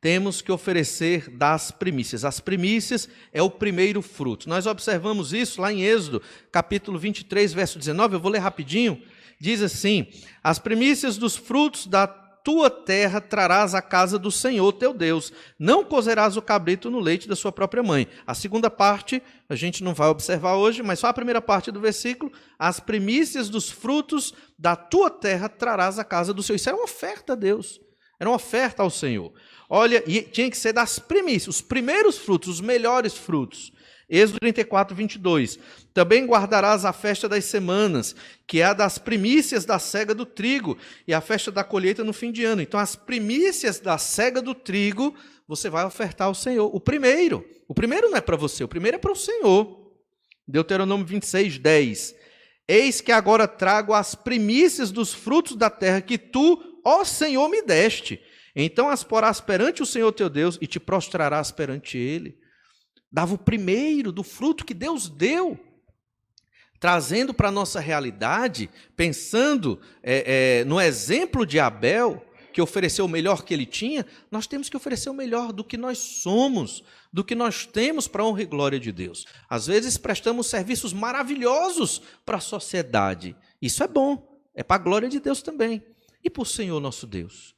Temos que oferecer das primícias. As primícias é o primeiro fruto. Nós observamos isso lá em Êxodo, capítulo 23, verso 19. Eu vou ler rapidinho. Diz assim: as primícias dos frutos da tua terra trarás à casa do Senhor teu Deus. Não cozerás o cabrito no leite da sua própria mãe. A segunda parte a gente não vai observar hoje, mas só a primeira parte do versículo. As primícias dos frutos da tua terra trarás à casa do Senhor. Isso era uma oferta a Deus. Era uma oferta ao Senhor. Olha, e tinha que ser das primícias, os primeiros frutos, os melhores frutos. Êxodo 34, 22. Também guardarás a festa das semanas, que é a das primícias da cega do trigo, e a festa da colheita no fim de ano. Então, as primícias da cega do trigo, você vai ofertar ao Senhor. O primeiro não é para você, o primeiro é para o Senhor. Deuteronômio 26, 10. Eis que agora trago as primícias dos frutos da terra que tu, ó Senhor, me deste. Então as porás perante o Senhor teu Deus e te prostrarás perante Ele. Dava o primeiro do fruto que Deus deu, trazendo para a nossa realidade, pensando no exemplo de Abel, que ofereceu o melhor que ele tinha. Nós temos que oferecer o melhor do que nós somos, do que nós temos para a honra e glória de Deus. Às vezes prestamos serviços maravilhosos para a sociedade. Isso é bom, é para a glória de Deus também. E para o Senhor nosso Deus?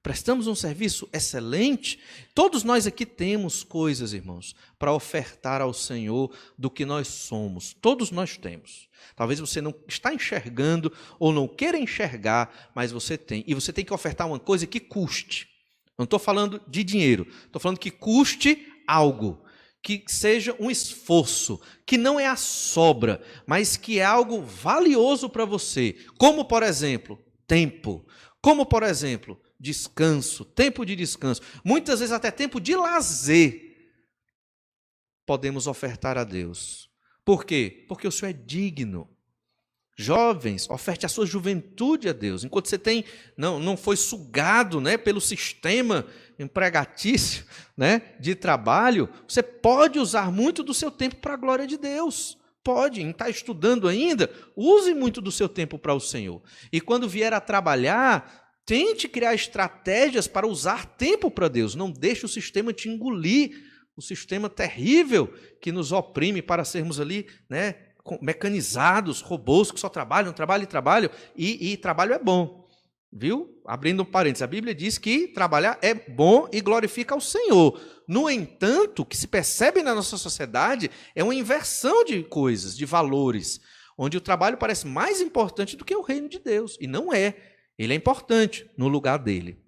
Prestamos um serviço excelente. Todos nós aqui temos coisas, irmãos, para ofertar ao Senhor do que nós somos. Todos nós temos. Talvez você não está enxergando ou não queira enxergar, mas você tem. E você tem que ofertar uma coisa que custe. Não estou falando de dinheiro, estou falando que custe algo. que seja um esforço, que não é a sobra, mas que é algo valioso para você, como, por exemplo, tempo, como, por exemplo, descanso, tempo de descanso, muitas vezes até tempo de lazer, podemos ofertar a Deus. Por quê? Porque o Senhor é digno. Jovens, oferte a sua juventude a Deus. Enquanto você não foi sugado, né, pelo sistema empregatício, né, de trabalho, você pode usar muito do seu tempo para a glória de Deus. Pode, está estudando ainda, use muito do seu tempo para o Senhor. E quando vier a trabalhar, tente criar estratégias para usar tempo para Deus. Não deixe o sistema te engolir, o sistema terrível que nos oprime para sermos ali, né, mecanizados, robôs que só trabalham, e trabalho é bom, viu? Abrindo um parênteses, a Bíblia diz que trabalhar é bom e glorifica ao Senhor. No entanto, o que se percebe na nossa sociedade é uma inversão de coisas, de valores, onde o trabalho parece mais importante do que o reino de Deus, e não é. Ele é importante no lugar dele.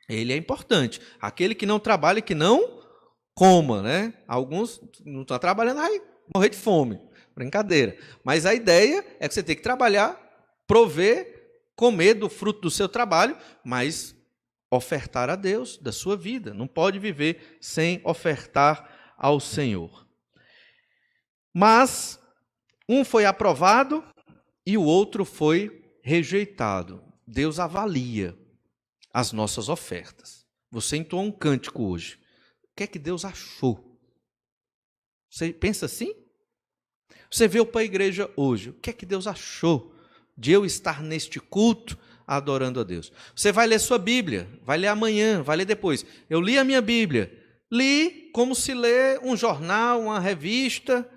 Ele é importante. Aquele que não trabalha, que não coma, né? Alguns não estão trabalhando, vai morrer de fome. Brincadeira. Mas a ideia é que você tem que trabalhar, prover, comer do fruto do seu trabalho, mas ofertar a Deus da sua vida. Não pode viver sem ofertar ao Senhor. Mas um foi aprovado e o outro foi rejeitado. Deus avalia as nossas ofertas. Você entoou um cântico hoje. O que é que Deus achou? Você pensa assim? Você veio para a igreja hoje, o que é que Deus achou de eu estar neste culto adorando a Deus? Você vai ler sua Bíblia, vai ler amanhã, vai ler depois. Eu li a minha Bíblia, li como se lê um jornal, uma revista.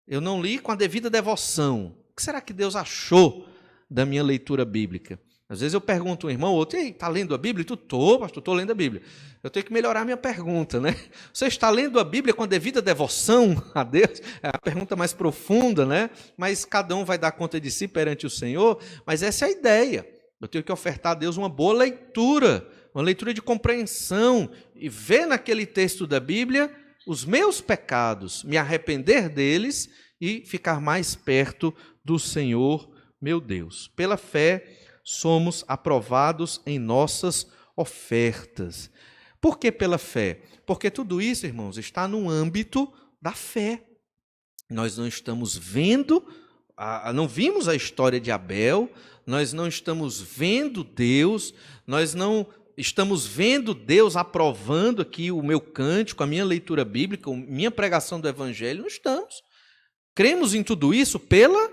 Eu não li com a devida devoção. O que será que Deus achou da minha leitura bíblica? Às vezes eu pergunto a um irmão ou outro, está lendo a Bíblia? E tu, pastor, estou lendo a Bíblia. Eu tenho que melhorar a minha pergunta, né? Você está lendo a Bíblia com a devida devoção a Deus? É a pergunta mais profunda, né? Mas cada um vai dar conta de si perante o Senhor. Mas essa é a ideia. Eu tenho que ofertar a Deus uma boa leitura, uma leitura de compreensão, e ver naquele texto da Bíblia os meus pecados, me arrepender deles e ficar mais perto do Senhor, meu Deus. Pela fé, somos aprovados em nossas ofertas. Por que pela fé? Porque tudo isso, irmãos, está no âmbito da fé. Nós não estamos vendo, não vimos a história de Abel, nós não estamos vendo Deus, nós não estamos vendo Deus aprovando aqui o meu cântico, a minha leitura bíblica, a minha pregação do Evangelho, não estamos. Cremos em tudo isso pela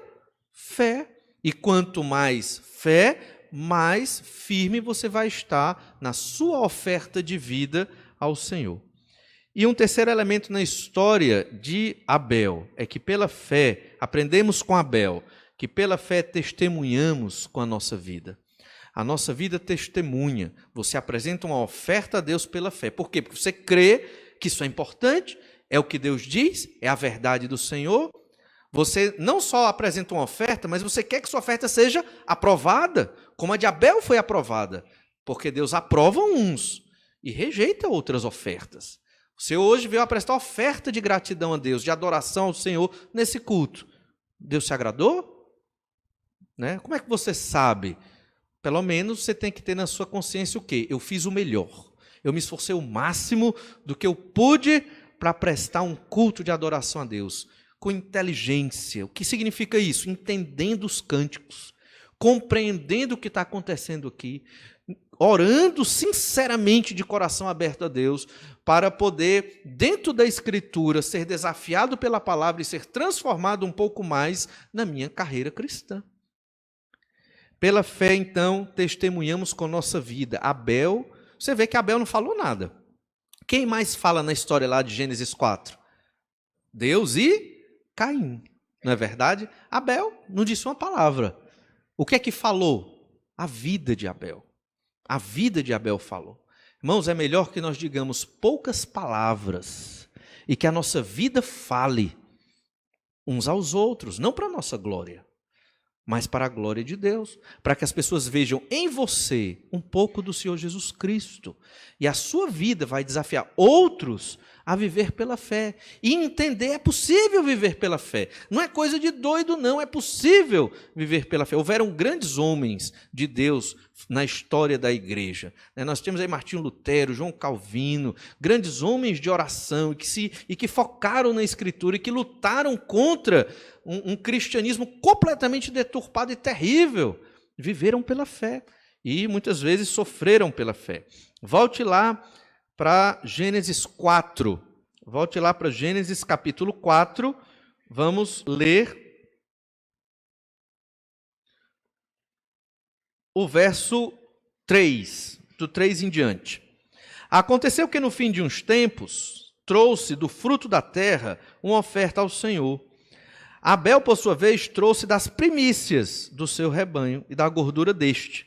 fé. E quanto mais fé, mais firme você vai estar na sua oferta de vida ao Senhor. E um terceiro elemento na história de Abel é que pela fé, aprendemos com Abel, que pela fé testemunhamos com a nossa vida. A nossa vida testemunha. Você apresenta uma oferta a Deus pela fé. Por quê? Porque você crê que isso é importante, é o que Deus diz, é a verdade do Senhor. Você não só apresenta uma oferta, mas você quer que sua oferta seja aprovada, como a de Abel foi aprovada. Porque Deus aprova uns e rejeita outras ofertas. Você hoje veio apresentar oferta de gratidão a Deus, de adoração ao Senhor nesse culto. Deus se agradou? Né? Como é que você sabe? Pelo menos você tem que ter na sua consciência o quê? Eu fiz o melhor. Eu me esforcei o máximo do que eu pude para prestar um culto de adoração a Deus. Com inteligência. O que significa isso? Entendendo os cânticos, compreendendo o que está acontecendo aqui, orando sinceramente de coração aberto a Deus, para poder, dentro da Escritura, ser desafiado pela palavra e ser transformado um pouco mais na minha carreira cristã. Pela fé, então, testemunhamos com nossa vida. Abel, você vê que Abel não falou nada. Quem mais fala na história lá de Gênesis 4? Deus e Caim, não é verdade? Abel não disse uma palavra. O que é que falou? A vida de Abel. A vida de Abel falou. Irmãos, é melhor que nós digamos poucas palavras e que a nossa vida fale uns aos outros, não para a nossa glória, mas para a glória de Deus, para que as pessoas vejam em você um pouco do Senhor Jesus Cristo. E a sua vida vai desafiar outros a viver pela fé. E entender, é possível viver pela fé. Não é coisa de doido, não. É possível viver pela fé. Houveram grandes homens de Deus na história da igreja. Nós temos aí Martinho Lutero, João Calvino, grandes homens de oração e que focaram na Escritura e que lutaram contra um cristianismo completamente deturpado e terrível. Viveram pela fé e muitas vezes sofreram pela fé. Volte lá para Gênesis 4. Volte lá para Gênesis capítulo 4. Vamos ler o verso 3, do 3 em diante. Aconteceu que no fim de uns tempos, trouxe do fruto da terra uma oferta ao Senhor. Abel, por sua vez, trouxe das primícias do seu rebanho e da gordura deste.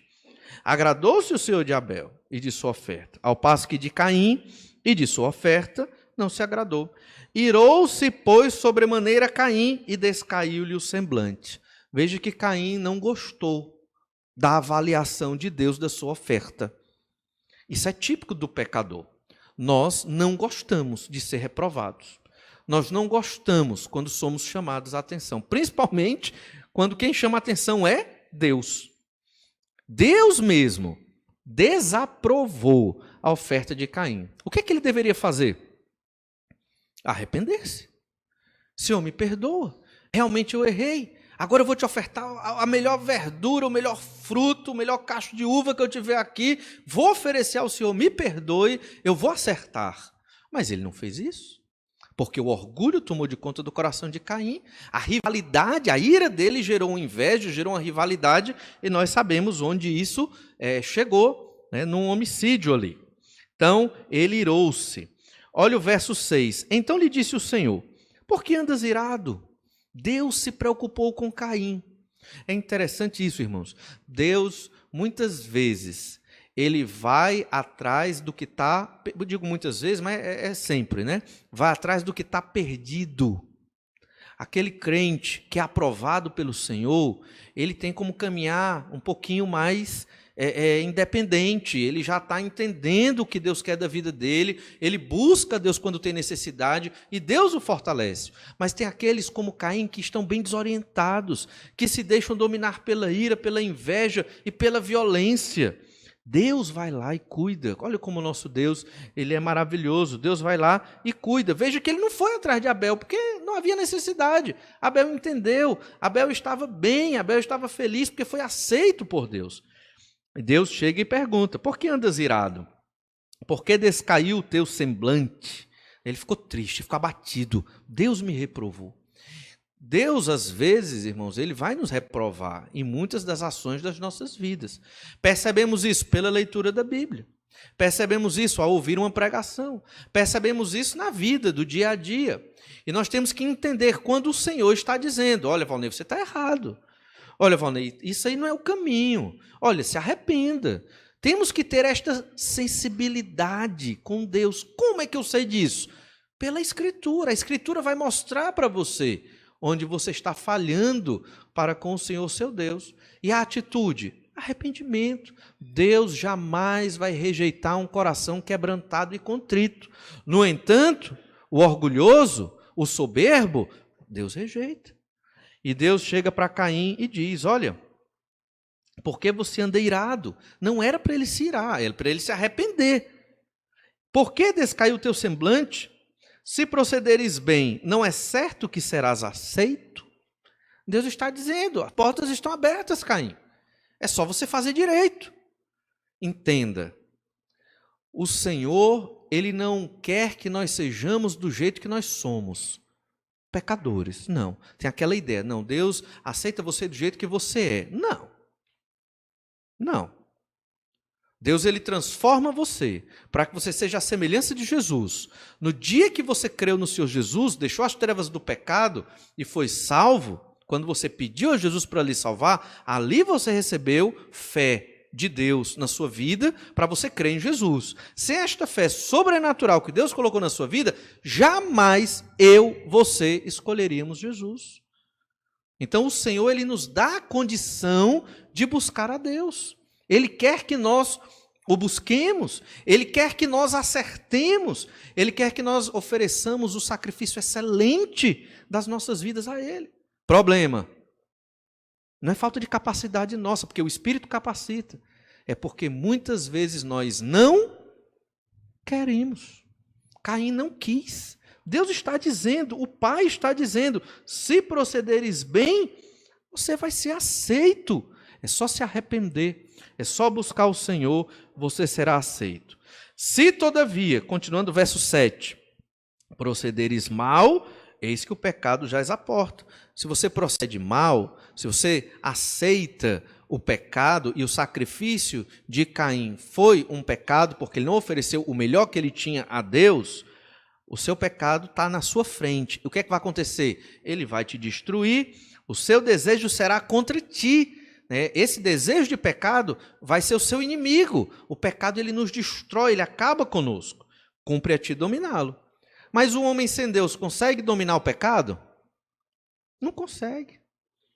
Agradou-se o Senhor de Abel e de sua oferta, ao passo que de Caim e de sua oferta não se agradou. Irou-se, pois, sobremaneira Caim e descaiu-lhe o semblante. Veja que Caim não gostou da avaliação de Deus da sua oferta. Isso é típico do pecador. Nós não gostamos de ser reprovados. Nós não gostamos quando somos chamados a atenção, principalmente quando quem chama a atenção é Deus. Deus mesmo desaprovou a oferta de Caim. O que é que ele deveria fazer? Arrepender-se. Senhor, me perdoa. Realmente eu errei. Agora eu vou te ofertar a melhor verdura, o melhor fruto, o melhor cacho de uva que eu tiver aqui. Vou oferecer ao Senhor, me perdoe, eu vou acertar. Mas ele não fez isso. Porque o orgulho tomou de conta do coração de Caim, a rivalidade, a ira dele gerou uma inveja, gerou uma rivalidade, e nós sabemos onde isso chegou, num homicídio ali. Então, ele irou-se. Olha o verso 6. Então lhe disse o Senhor, por que andas irado? Deus se preocupou com Caim. É interessante isso, irmãos. Deus, muitas vezes, ele vai atrás do que está, digo muitas vezes, mas é sempre, vai atrás do que está perdido. Aquele crente que é aprovado pelo Senhor, ele tem como caminhar um pouquinho mais independente, ele já está entendendo o que Deus quer da vida dele, ele busca Deus quando tem necessidade e Deus o fortalece. Mas tem aqueles como Caim que estão bem desorientados, que se deixam dominar pela ira, pela inveja e pela violência. Deus vai lá e cuida. Olha como o nosso Deus, ele é maravilhoso. Deus vai lá e cuida. Veja que ele não foi atrás de Abel, porque não havia necessidade. Abel entendeu, Abel estava bem, Abel estava feliz, porque foi aceito por Deus. E Deus chega e pergunta, por que andas irado? Por que descaiu o teu semblante? Ele ficou triste, ficou abatido. Deus me reprovou. Deus, às vezes, irmãos, ele vai nos reprovar em muitas das ações das nossas vidas. Percebemos isso pela leitura da Bíblia. Percebemos isso ao ouvir uma pregação. Percebemos isso na vida, do dia a dia. E nós temos que entender quando o Senhor está dizendo, olha, Valnei, você está errado. Olha, Valnei, isso aí não é o caminho. Olha, se arrependa. Temos que ter esta sensibilidade com Deus. Como é que eu sei disso? Pela Escritura. A Escritura vai mostrar para você onde você está falhando para com o Senhor seu Deus. E a atitude? Arrependimento. Deus jamais vai rejeitar um coração quebrantado e contrito. No entanto, o orgulhoso, o soberbo, Deus rejeita. E Deus chega para Caim e diz, olha, por que você anda irado? Não era para ele se irar, era para ele se arrepender. Por que descaiu o teu semblante? Se procederes bem, não é certo que serás aceito? Deus está dizendo, as portas estão abertas, Caim. É só você fazer direito. Entenda, o Senhor, ele não quer que nós sejamos do jeito que nós somos. Pecadores, não. Tem aquela ideia, não, Deus aceita você do jeito que você é. Não. Não. Deus, ele transforma você para que você seja a semelhança de Jesus. No dia que você creu no Senhor Jesus, deixou as trevas do pecado e foi salvo, quando você pediu a Jesus para lhe salvar, ali você recebeu fé de Deus na sua vida para você crer em Jesus. Sem esta fé sobrenatural que Deus colocou na sua vida, jamais você escolheríamos Jesus. Então o Senhor, ele nos dá a condição de buscar a Deus. Ele quer que nós o busquemos, Ele quer que nós acertemos, Ele quer que nós ofereçamos o sacrifício excelente das nossas vidas a Ele. Problema, não é falta de capacidade nossa, porque o Espírito capacita, é porque muitas vezes nós não queremos. Caim não quis. Deus está dizendo, o Pai está dizendo, se procederes bem, você vai ser aceito. É só se arrepender, é só buscar o Senhor, você será aceito. Se todavia, continuando o verso 7, procederes mal, eis que o pecado jaz à porta. Se você procede mal, se você aceita o pecado, e o sacrifício de Caim foi um pecado, porque ele não ofereceu o melhor que ele tinha a Deus, o seu pecado está na sua frente. O que é que vai acontecer? Ele vai te destruir, o seu desejo será contra ti. Esse desejo de pecado vai ser o seu inimigo. O pecado ele nos destrói, ele acaba conosco. Cumpre a ti dominá-lo. Mas o homem sem Deus consegue dominar o pecado? Não consegue.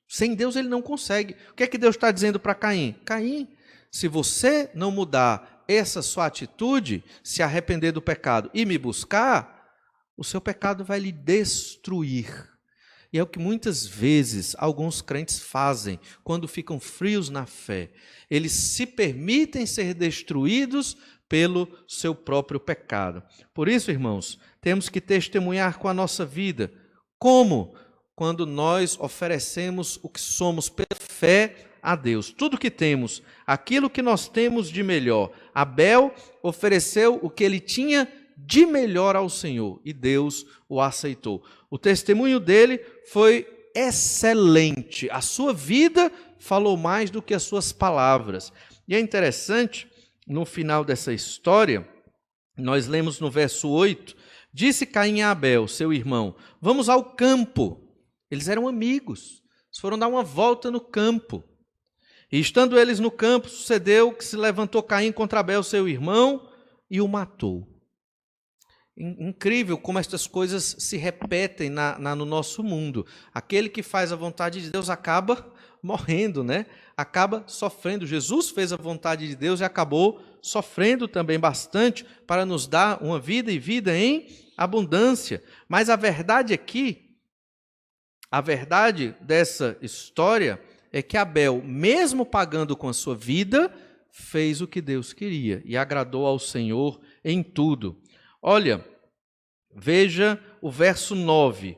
Sem Deus ele não consegue. O que é que Deus está dizendo para Caim? Caim, se você não mudar essa sua atitude, se arrepender do pecado e me buscar, o seu pecado vai lhe destruir. E é o que muitas vezes alguns crentes fazem quando ficam frios na fé. Eles se permitem ser destruídos pelo seu próprio pecado. Por isso, irmãos, temos que testemunhar com a nossa vida. Como? Quando nós oferecemos o que somos pela fé a Deus. Tudo que temos, aquilo que nós temos de melhor. Abel ofereceu o que ele tinha de melhor ao Senhor e Deus o aceitou. O testemunho dele foi excelente. A sua vida falou mais do que as suas palavras. E é interessante, no final dessa história, nós lemos no verso 8, disse Caim a Abel, seu irmão, vamos ao campo. Eles eram amigos, eles foram dar uma volta no campo. E estando eles no campo, sucedeu que se levantou Caim contra Abel, seu irmão, e o matou. Incrível como estas coisas se repetem no nosso mundo. Aquele que faz a vontade de Deus acaba morrendo, acaba sofrendo. Jesus fez a vontade de Deus e acabou sofrendo também bastante para nos dar uma vida e vida em abundância. Mas a verdade aqui, a verdade dessa história é que Abel, mesmo pagando com a sua vida, fez o que Deus queria e agradou ao Senhor em tudo. Olha, veja o verso 9.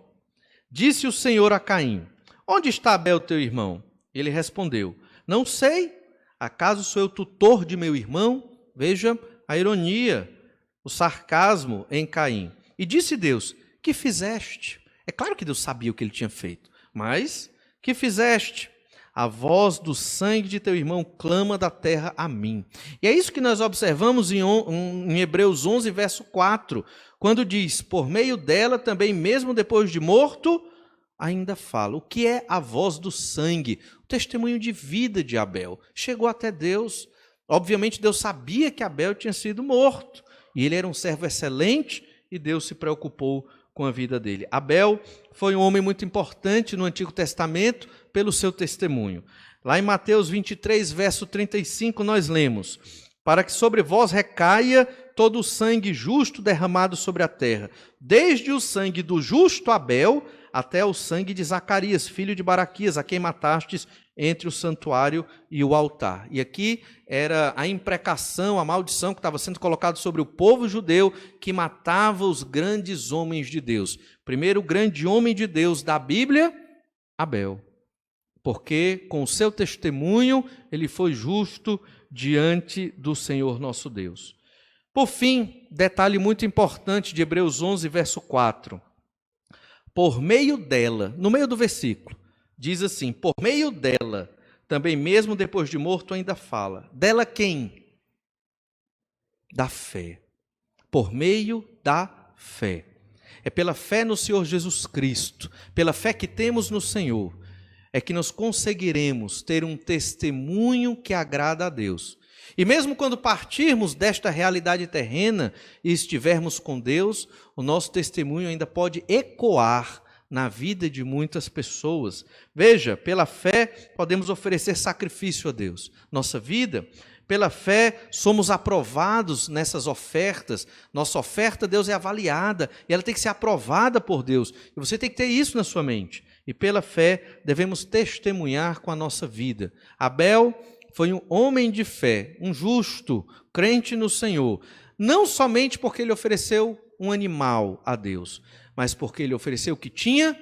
Disse o Senhor a Caim, onde está Abel teu irmão? Ele respondeu, não sei, acaso sou eu tutor de meu irmão? Veja a ironia, o sarcasmo em Caim. E disse Deus, que fizeste? É claro que Deus sabia o que ele tinha feito, mas que fizeste? A voz do sangue de teu irmão clama da terra a mim. E é isso que nós observamos em Hebreus 11, verso 4, quando diz, por meio dela também mesmo depois de morto, ainda fala. O que é a voz do sangue? O testemunho de vida de Abel. Chegou até Deus. Obviamente Deus sabia que Abel tinha sido morto. E ele era um servo excelente e Deus se preocupou com a vida dele. Abel foi um homem muito importante no Antigo Testamento pelo seu testemunho. Lá em Mateus 23, verso 35, nós lemos, para que sobre vós recaia todo o sangue justo derramado sobre a terra, desde o sangue do justo Abel até o sangue de Zacarias, filho de Baraquias, a quem matastes entre o santuário e o altar. E aqui era a imprecação, a maldição que estava sendo colocada sobre o povo judeu que matava os grandes homens de Deus. Primeiro, o grande homem de Deus da Bíblia, Abel. Porque com o seu testemunho ele foi justo diante do Senhor nosso Deus. Por fim, detalhe muito importante de Hebreus 11, verso 4. Por meio dela, no meio do versículo, diz assim, por meio dela, também mesmo depois de morto ainda fala. Dela quem? Da fé. Por meio da fé. É pela fé no Senhor Jesus Cristo, pela fé que temos no Senhor, é que nós conseguiremos ter um testemunho que agrada a Deus. E mesmo quando partirmos desta realidade terrena e estivermos com Deus, o nosso testemunho ainda pode ecoar na vida de muitas pessoas. Veja, pela fé podemos oferecer sacrifício a Deus. Nossa vida, Pela fé, somos aprovados nessas ofertas. Nossa oferta, Deus é avaliada e ela tem que ser aprovada por Deus. E você tem que ter isso na sua mente. E pela fé, devemos testemunhar com a nossa vida. Abel foi um homem de fé, um justo, crente no Senhor. Não somente porque ele ofereceu um animal a Deus, mas porque ele ofereceu o que tinha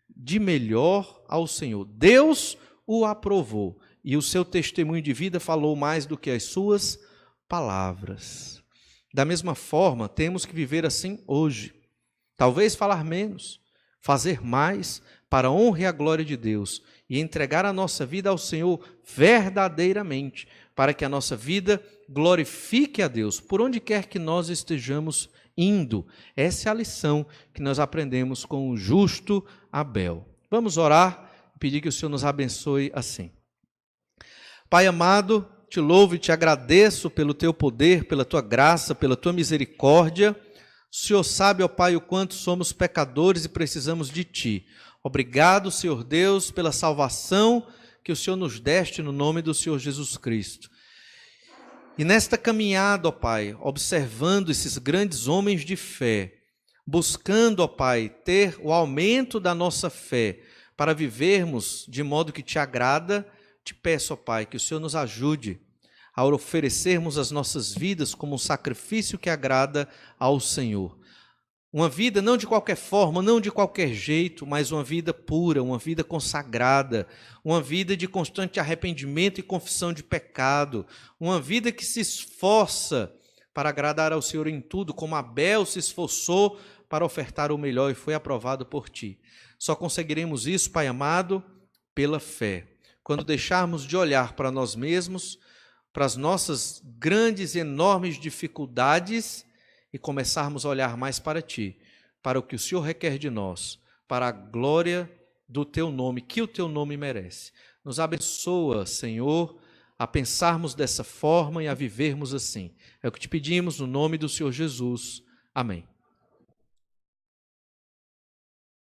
de melhor ao Senhor. Deus o aprovou e o seu testemunho de vida falou mais do que as suas palavras. Da mesma forma, temos que viver assim hoje. Talvez falar menos, fazer mais para a honra e a glória de Deus e entregar a nossa vida ao Senhor verdadeiramente, para que a nossa vida glorifique a Deus, por onde quer que nós estejamos indo. Essa é a lição que nós aprendemos com o justo Abel. Vamos orar e pedir que o Senhor nos abençoe assim. Pai amado, te louvo e te agradeço pelo teu poder, pela tua graça, pela tua misericórdia. O Senhor sabe, ó Pai, o quanto somos pecadores e precisamos de ti. Obrigado, Senhor Deus, pela salvação que o Senhor nos deste no nome do Senhor Jesus Cristo. E nesta caminhada, ó Pai, observando esses grandes homens de fé, buscando, ó Pai, ter o aumento da nossa fé para vivermos de modo que te agrada, te peço, ó Pai, que o Senhor nos ajude a oferecermos as nossas vidas como um sacrifício que agrada ao Senhor. Uma vida não de qualquer forma, não de qualquer jeito, mas uma vida pura, uma vida consagrada, uma vida de constante arrependimento e confissão de pecado, uma vida que se esforça para agradar ao Senhor em tudo, como Abel se esforçou para ofertar o melhor e foi aprovado por ti. Só conseguiremos isso, Pai amado, pela fé. Quando deixarmos de olhar para nós mesmos, para as nossas grandes e enormes dificuldades e começarmos a olhar mais para ti, para o que o Senhor requer de nós, para a glória do teu nome, que o teu nome merece. Nos abençoa, Senhor, a pensarmos dessa forma e a vivermos assim. É o que te pedimos no nome do Senhor Jesus. Amém.